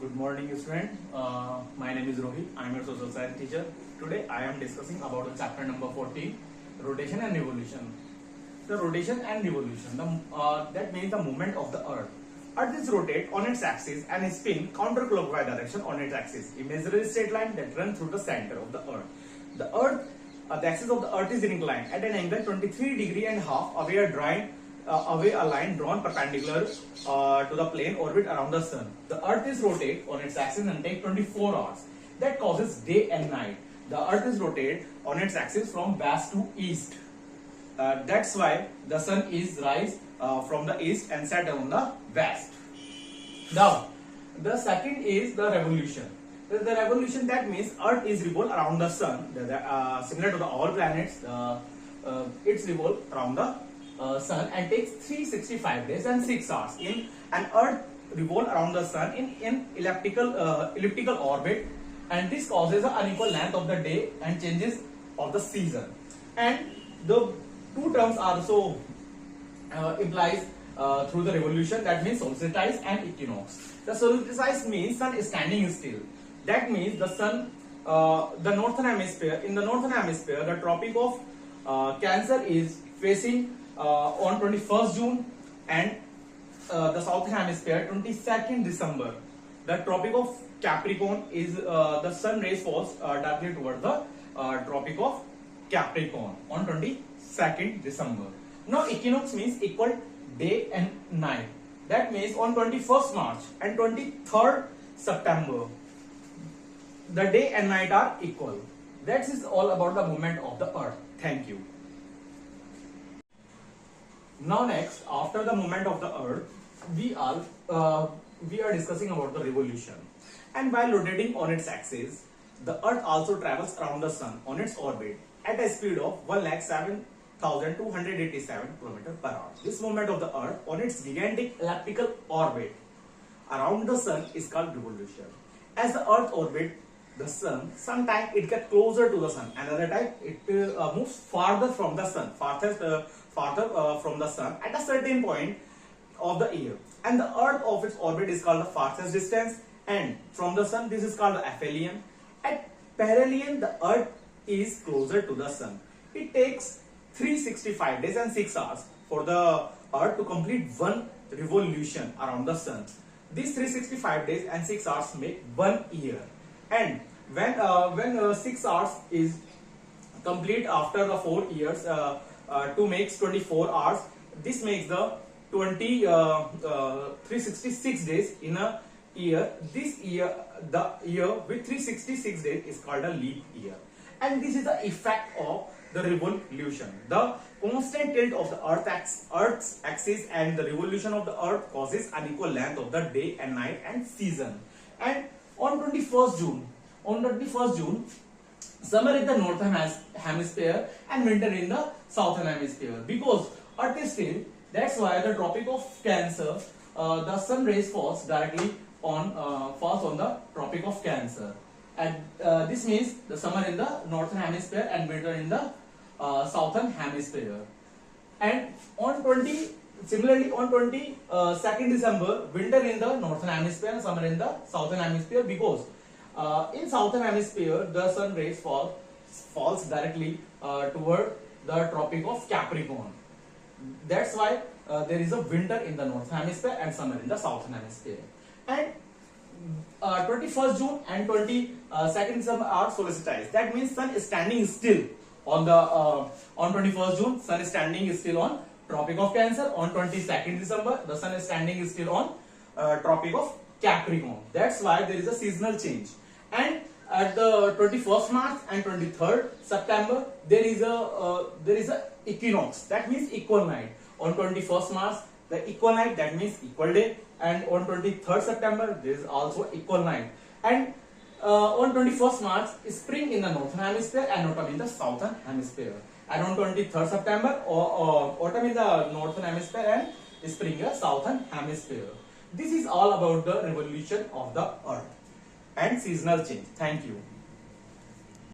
Good morning, student. My name is Rohit. I am your social science teacher. Today I am discussing about the chapter number 14, rotation and revolution. The rotation and revolution, that means the movement of the earth. Earth is rotate on its axis and spin counterclockwise direction on its axis. Imaginary straight line that runs through the center of the earth. The axis of the earth is inclined at an angle 23.5 degree away a line drawn perpendicular to the plane orbit around the sun. The earth is rotate on its axis and take 24 hours. That causes day and night. The earth is rotate on its axis from west to east. That's why the sun is rise from the east and set on the west. Now, the second is the revolution. The revolution, that means earth is revolve around the sun. Similar to the all planets, it's revolve around the sun and takes 365 days and 6 hours. In an earth revolve around the sun in elliptical orbit, and this causes an unequal length of the day and changes of the season. And the two terms also implies through the revolution, that means solstice and equinox. The solstice means sun is standing still. That means the sun, the northern hemisphere, in the northern hemisphere, the Tropic of Cancer is facing on 21st June, and the southern hemisphere 22nd December. The Tropic of Capricorn is the sun rays falls directly towards the Tropic of Capricorn on 22nd December. Now equinox means equal day and night. That means on 21st March and 23rd September, the day and night are equal. That is all about the movement of the earth. Thank you. Now next, after the movement of the earth, we are discussing about the revolution. And while rotating on its axis, the earth also travels around the sun on its orbit at a speed of 107,287 km per hour. This movement of the earth on its gigantic elliptical orbit around the sun is called revolution. As the earth orbits the sun, sometimes it gets closer to the sun, another time it moves farther from the sun, farther from the sun at a certain point of the year. And the earth of its orbit is called the farthest distance, and from the sun this is called the aphelion. At perihelion, the earth is closer to the sun. It takes 365 days and 6 hours for the earth to complete one revolution around the sun. These 365 days and 6 hours make 1 year. And when 6 hours is complete after the 4 years, 2 makes 24 hours. This makes the 366 days in a year. This year, the year with 366 days is called a leap year. And this is the effect of the revolution. The constant tilt of the Earth's axis and the revolution of the earth causes unequal length of the day and night and season. And on 21st June, summer in the northern hemisphere and winter in the southern hemisphere. Because earth is still, that's why the Tropic of Cancer, the sun rays falls directly on the Tropic of Cancer. And this means the summer in the northern hemisphere and winter in the southern hemisphere. And similarly on 22nd December, winter in the northern hemisphere and summer in the southern hemisphere, because in southern hemisphere the sun rays falls directly toward the Tropic of Capricorn. That's why there is a winter in the northern hemisphere and summer in the southern hemisphere. And 21st June and 22nd December are solstices. That means sun is standing still on the on 21st June. Sun is standing still on Tropic of Cancer. On 22nd December, the sun is standing still on Tropic of Capricorn. That's why there is a seasonal change. And at the 21st March and 23rd September, there is a equinox. That means equal night. On 21st March, the equal night, that means equal day. And on 23rd September, there is also equal night. And on 21st March, spring in the northern hemisphere and autumn in the southern hemisphere. And on 23rd September, autumn in the northern hemisphere and spring in the southern hemisphere. This is all about the revolution of the earth and seasonal change. Thank you.